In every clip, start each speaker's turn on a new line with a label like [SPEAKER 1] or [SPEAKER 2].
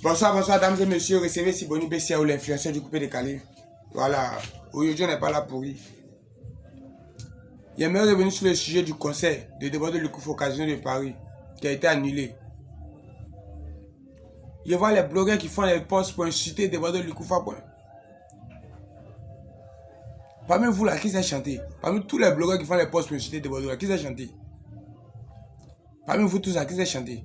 [SPEAKER 1] Bonsoir, bonsoir, dames et messieurs. Recevez Siboni Bessia ou l'influenceur du coupé décalé. Voilà. Aujourd'hui, on n'est pas là pour rire. J'aimerais revenir sur le sujet du concert de débat de l'Ukufa occasionnel de Paris qui a été annulé. Je vois les blogueurs qui font les posts pour insulter débat de l'Ukufa. Parmi vous là, qui sait chanter? Parmi tous les blogueurs qui font les posts pour insulter débat de là, qui sait chanter? Parmi vous tous là, qui sait chanter?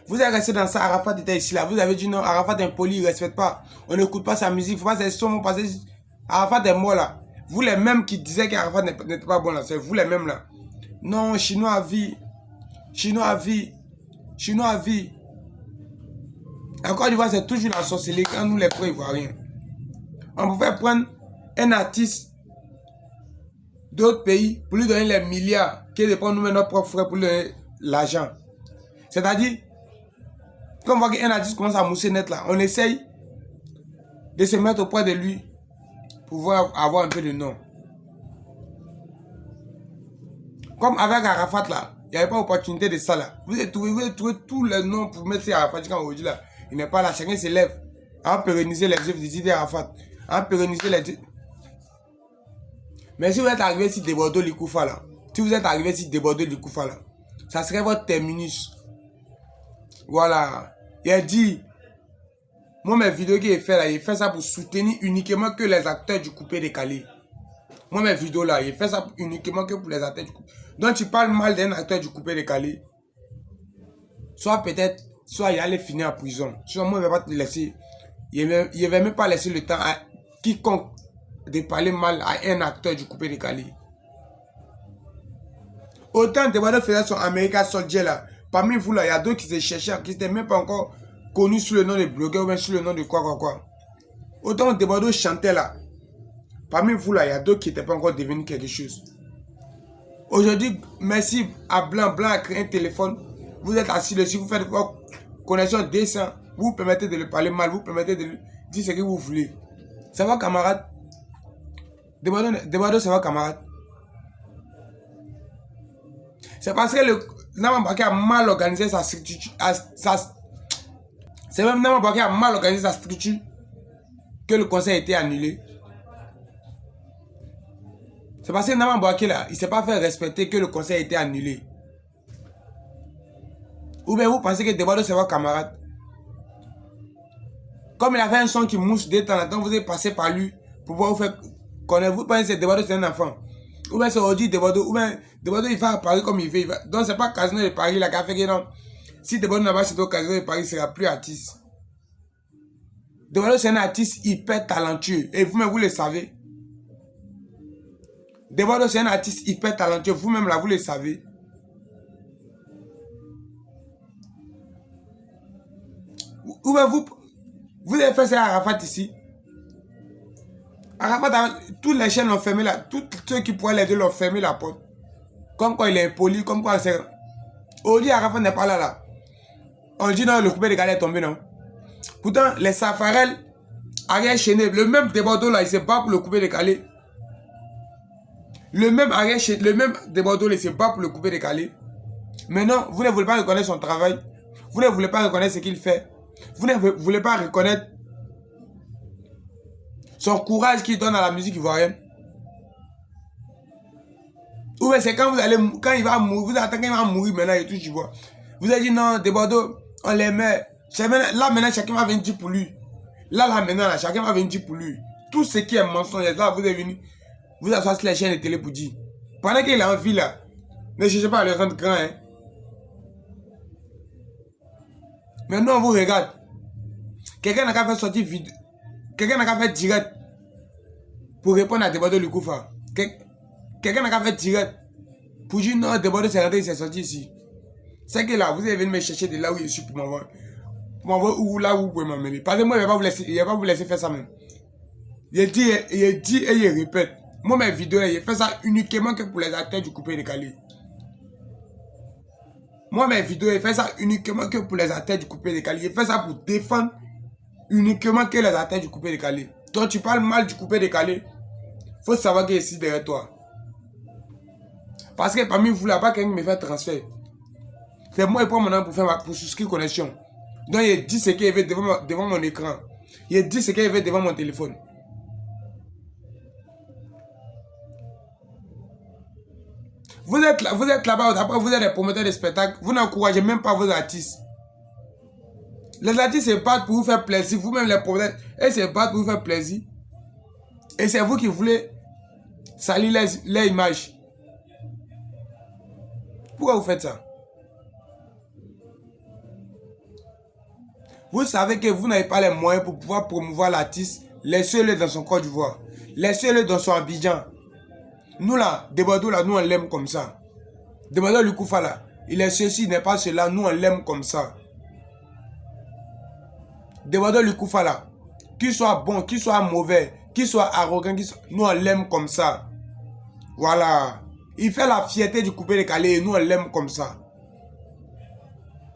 [SPEAKER 1] Vous êtes resté dans ça, Arafat était ici là. Vous avez dit non, Arafat est impoli, il ne respecte pas. On n'écoute pas sa musique, il ne faut pas ses sons passer. Arafat est mort là. Vous les mêmes qui disaient qu'Arafat n'était pas bon là, c'est vous les mêmes là. Non, Chinois à vie. Chinois à vie. Chinois à vie. Encore une fois, c'est toujours la sorcellerie quand nous les frères ivoiriens. On pouvait prendre un artiste d'autres pays pour lui donner les milliards qui dépendent nous notre propre frère pour lui donner l'argent. C'est-à-dire, quand on voit qu'un artiste commence à mousser net là, on essaye de se mettre auprès de lui pour pouvoir avoir un peu de nom. Comme avec Arafat là, il n'y avait pas d'opportunité de ça là. Vous avez trouvé tous les noms pour mettre Arafat quand aujourd'hui là. Il n'est pas là, chacun se lève à pérenniser les œuvres des idées Arafat. À pérenniser les... Mais si vous êtes arrivé ici de Bordeaux l'Ikoufa là, si vous êtes arrivé ici de Bordeaux l'Ikoufa là, ça serait votre terminus. Voilà. Il a dit, moi mes vidéos qu'il fait là, il fait ça pour soutenir uniquement que les acteurs du coupé décalé. Moi mes vidéos là, il fait ça uniquement que pour les acteurs du coupé. Donc tu parles mal d'un acteur du coupé décalé. Soit peut-être, soit il allait finir en prison. Soit moi je ne vais pas te laisser. Il ne va même pas laisser le temps à quiconque de parler mal à un acteur du coupé décalé. Autant de Bordeaux faisait son American Soldier là. Parmi vous là, il y a d'autres qui se cherchaient, qui n'étaient même pas encore connus sous le nom de blogueurs ou même sous le nom de quoi. Autant de Bordeaux chantait là. Parmi vous là, il y a d'autres qui n'étaient pas encore devenus quelque chose. Aujourd'hui, merci à Blanc a créé un téléphone. Vous êtes assis dessus, vous faites votre connexion décent. Vous permettez de le parler mal, vous permettez de lui dire ce que vous voulez. Ça va camarade? De Bordeaux, ça va camarade? C'est parce que le Nama Bouaké a mal organisé sa structure. C'est même Nama Bouaké a mal organisé sa structure que le conseil a été annulé. C'est parce que Nama Bouaké là, il ne s'est pas fait respecter que le conseil a été annulé. Ou bien vous pensez que Bordeaux c'est votre camarade? Comme il a fait un son qui mousse de temps en temps, vous êtes passé par lui pour pouvoir vous faire connaître. Vous pensez que Bordeaux c'est un enfant? Ou bien c'est aujourd'hui de Bordeaux, ou bien de Bordeaux il va à Paris comme il veut. Donc c'est pas Casino de Paris là qui a fait que non. Si de Bordeaux n'a pas chez toi, Casino de Paris il sera plus artiste. De Bordeaux c'est un artiste hyper talentueux et vous-même vous le savez. De Bordeaux c'est un artiste hyper talentueux, vous-même là vous le savez. Ou bien vous avez fait ça à Arafat ici. Arafat, toutes les chaînes l'ont fermé là. Tous ceux qui pourraient l'aider l'ont fermé la porte. Comme quoi il est impoli, comme quoi c'est... Aujourd'hui, Arafat n'est pas là. On dit non, le coupé décalé est tombé, non. Pourtant, les Safarel, Ariel Chenet, le même de Bordeaux là, il se bat pour le coupé décalé. Le même Ariel Chenet, le même de Bordeaux, il se bat pour le coupé décalé. Mais non, vous ne voulez pas reconnaître son travail. Vous ne voulez pas reconnaître ce qu'il fait. Vous ne voulez pas reconnaître son courage qu'il donne à la musique ivoirienne. Ou bien c'est quand vous allez, quand il va mourir, vous attendez qu'il va mourir maintenant et tout, tu vois. Vous avez dit non, de Bordeaux, on les met. Là maintenant, chacun va venir dire pour lui. Là maintenant, chacun va venir dire pour lui. Tout ce qui est mensonge, là, vous êtes venu, vous asseoir sur les chaînes de télé pour dire. Pendant qu'il est en vie là, ne cherchez pas à le rendre grand, hein. Maintenant, on vous regarde. Quelqu'un n'a qu'à faire sortir vidéo. Quelqu'un n'a qu'à faire direct pour répondre à Bordeaux l'Ikoufa. Quelqu'un n'a qu'à faire direct pour dire non, Bordeaux c'est rentré, il s'est sorti ici. C'est que là, vous allez venir me chercher de là où je suis pour m'envoyer. Pour m'envoyer où là où vous pouvez m'emmener. Parce que moi, il ne va pas vous laisser faire ça même. Il dit et il répète. Moi, mes vidéos, il fait ça uniquement que pour les acteurs du coupé décalé. Moi, mes vidéos, il fait ça uniquement que pour les acteurs du coupé décalé. Il fait ça pour défendre uniquement que les acteurs du coupé décalé. Toi, tu parles mal du coupé décalé. Faut savoir qu'il est ici derrière toi. Parce que parmi vous, là-bas, quelqu'un me fait transfert. C'est moi qui prends mon nom pour souscrire connexion. Donc il y a 10 ce qui est devant mon écran. Il y a 10 ce qui est devant mon téléphone. Vous êtes là-bas, après vous êtes des promoteurs de spectacles, vous n'encouragez même pas vos artistes. Les artistes se battent pour vous faire plaisir, vous-même les promoteurs, ils se battent pour vous faire plaisir. Et c'est vous qui voulez salir les images. Pourquoi vous faites ça? Vous savez que vous n'avez pas les moyens pour pouvoir promouvoir l'artiste. Laissez-le dans son Côte d'Ivoire. Laissez-le dans son Abidjan. Nous là, Debado là, nous on l'aime comme ça. Debado Lukufa là, il est ceci, il n'est pas cela, nous on l'aime comme ça. Debado Lukufa là, qu'il soit bon, qu'il soit mauvais, qu'il soit arrogant, nous on l'aime comme ça. Voilà. Il fait la fierté du coupé décalé et nous on l'aime comme ça.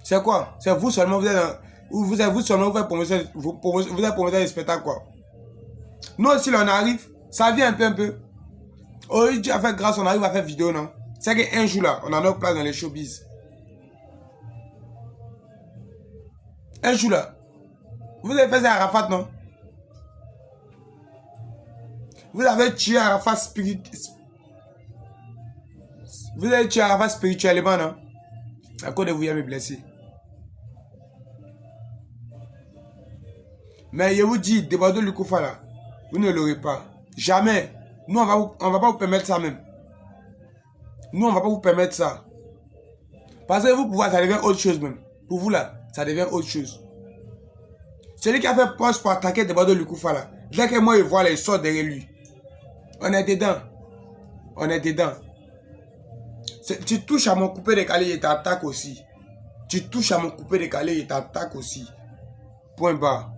[SPEAKER 1] C'est quoi? C'est vous seulement, vous êtes seulement, vous êtes promoteur de spectacle quoi. Nous aussi là, on arrive, ça vient un peu. Aujourd'hui, avec grâce, on arrive à faire vidéo, non? C'est qu'un jour là, on a notre place dans les showbiz. Un jour là, vous avez fait ça à Arafat, non? Vous avez tué Arafat spirituellement, non? À cause de vous, il me blessé. Mais je vous dis, Debado Lukufa là, vous ne l'aurez pas. Jamais. Nous, on va pas vous permettre ça même. Nous, on va pas vous permettre ça. Parce que vous, pour vous, ça devient autre chose même. Pour vous là, ça devient autre chose. Celui qui a fait poste pour attaquer Debado Lukufa là, dès que moi, il voit les sorts derrière lui. On est dedans. On est dedans. Tu touches à mon coupé décalé, il t'attaque aussi. Tu touches à mon coupé décalé, il t'attaque aussi. Point barre.